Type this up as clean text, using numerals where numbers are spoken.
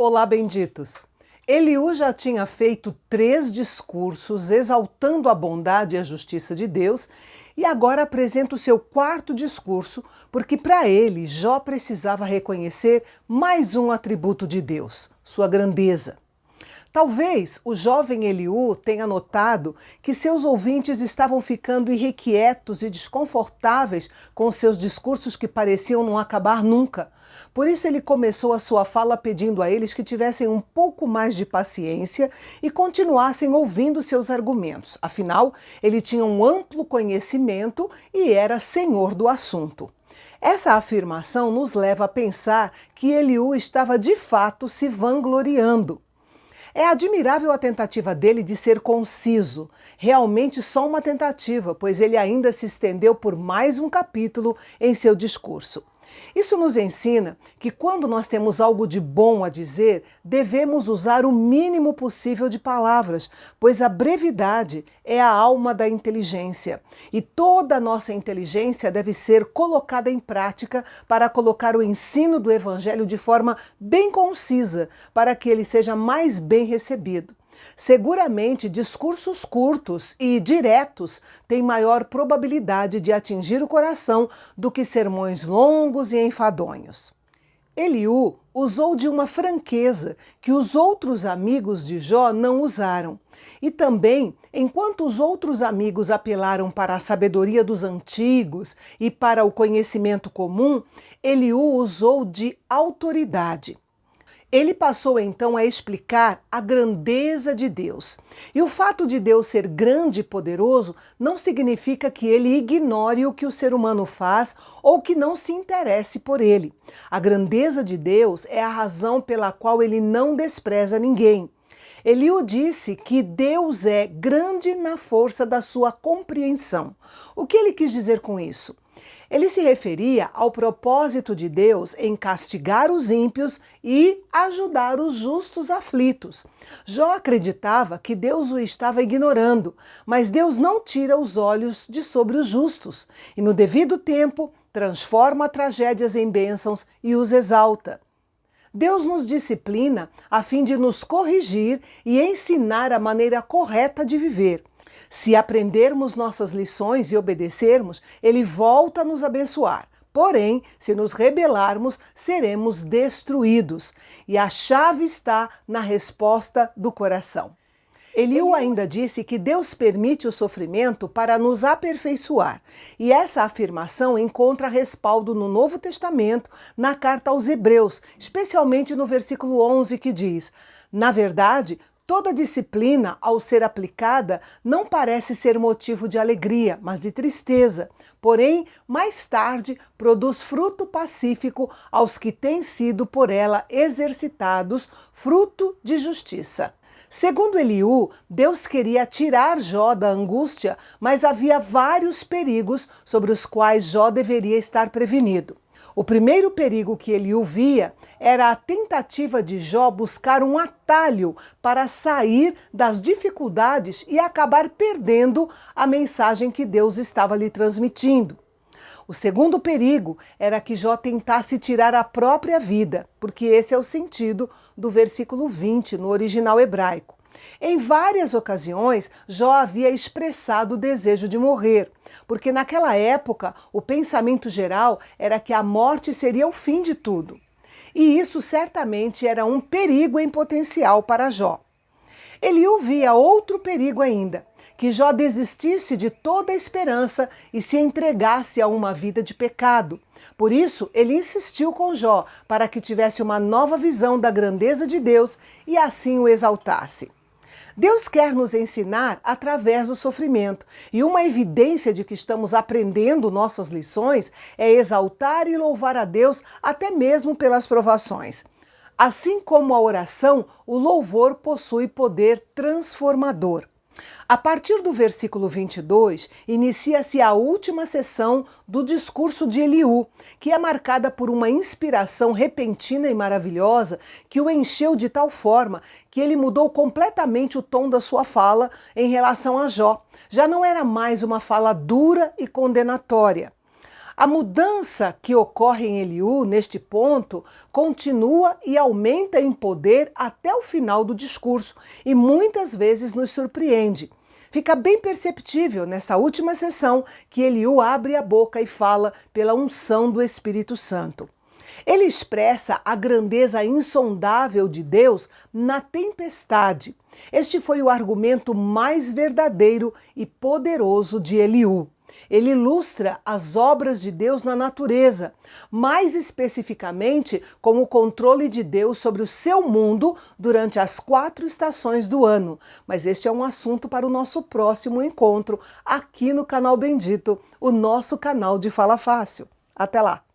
Olá, benditos! Eliú já tinha feito 3 discursos exaltando a bondade e a justiça de Deus e agora apresenta o seu 4º discurso, porque para ele Jó precisava reconhecer mais um atributo de Deus, sua grandeza. Talvez o jovem Eliú tenha notado que seus ouvintes estavam ficando irrequietos e desconfortáveis com seus discursos que pareciam não acabar nunca. Por isso ele começou a sua fala pedindo a eles que tivessem um pouco mais de paciência e continuassem ouvindo seus argumentos. Afinal, ele tinha um amplo conhecimento e era senhor do assunto. Essa afirmação nos leva a pensar que Eliú estava de fato se vangloriando. É admirável a tentativa dele de ser conciso, realmente só uma tentativa, pois ele ainda se estendeu por mais um capítulo em seu discurso. Isso nos ensina que quando nós temos algo de bom a dizer, devemos usar o mínimo possível de palavras, pois a brevidade é a alma da inteligência. E toda a nossa inteligência deve ser colocada em prática para colocar o ensino do Evangelho de forma bem concisa, para que ele seja mais bem recebido. Seguramente, discursos curtos e diretos têm maior probabilidade de atingir o coração do que sermões longos e enfadonhos. Eliú usou de uma franqueza que os outros amigos de Jó não usaram. E também, enquanto os outros amigos apelaram para a sabedoria dos antigos e para o conhecimento comum, Eliú usou de autoridade. Ele passou então a explicar a grandeza de Deus. E o fato de Deus ser grande e poderoso não significa que ele ignore o que o ser humano faz ou que não se interesse por ele. A grandeza de Deus é a razão pela qual ele não despreza ninguém. Eliú disse que Deus é grande na força da sua compreensão. O que ele quis dizer com isso? Ele se referia ao propósito de Deus em castigar os ímpios e ajudar os justos aflitos. Jó acreditava que Deus o estava ignorando, mas Deus não tira os olhos de sobre os justos e, no devido tempo, transforma tragédias em bênçãos e os exalta. Deus nos disciplina a fim de nos corrigir e ensinar a maneira correta de viver. Se aprendermos nossas lições e obedecermos, Ele volta a nos abençoar. Porém, se nos rebelarmos, seremos destruídos. E a chave está na resposta do coração. Eliú ainda disse que Deus permite o sofrimento para nos aperfeiçoar. E essa afirmação encontra respaldo no Novo Testamento, na carta aos Hebreus, especialmente no versículo 11, que diz: "Na verdade, toda disciplina, ao ser aplicada, não parece ser motivo de alegria, mas de tristeza. Porém, mais tarde, produz fruto pacífico aos que têm sido por ela exercitados, fruto de justiça." Segundo Eliú, Deus queria tirar Jó da angústia, mas havia vários perigos sobre os quais Jó deveria estar prevenido. O primeiro perigo que Eliú via era a tentativa de Jó buscar um atalho para sair das dificuldades e acabar perdendo a mensagem que Deus estava lhe transmitindo. O segundo perigo era que Jó tentasse tirar a própria vida, porque esse é o sentido do versículo 20 no original hebraico. Em várias ocasiões, Jó havia expressado o desejo de morrer, porque naquela época o pensamento geral era que a morte seria o fim de tudo. E isso certamente era um perigo em potencial para Jó. Eliú via outro perigo ainda, que Jó desistisse de toda a esperança e se entregasse a uma vida de pecado. Por isso, ele insistiu com Jó para que tivesse uma nova visão da grandeza de Deus e assim o exaltasse. Deus quer nos ensinar através do sofrimento, e uma evidência de que estamos aprendendo nossas lições é exaltar e louvar a Deus até mesmo pelas provações. Assim como a oração, o louvor possui poder transformador. A partir do versículo 22, inicia-se a última sessão do discurso de Eliú, que é marcada por uma inspiração repentina e maravilhosa que o encheu de tal forma que ele mudou completamente o tom da sua fala em relação a Jó. Já não era mais uma fala dura e condenatória. A mudança que ocorre em Eliú, neste ponto, continua e aumenta em poder até o final do discurso e muitas vezes nos surpreende. Fica bem perceptível nesta última sessão que Eliú abre a boca e fala pela unção do Espírito Santo. Ele expressa a grandeza insondável de Deus na tempestade. Este foi o argumento mais verdadeiro e poderoso de Eliú. Ele ilustra as obras de Deus na natureza, mais especificamente com o controle de Deus sobre o seu mundo durante as 4 estações do ano. Mas este é um assunto para o nosso próximo encontro aqui no Canal Bendito, o nosso canal de Fala Fácil. Até lá!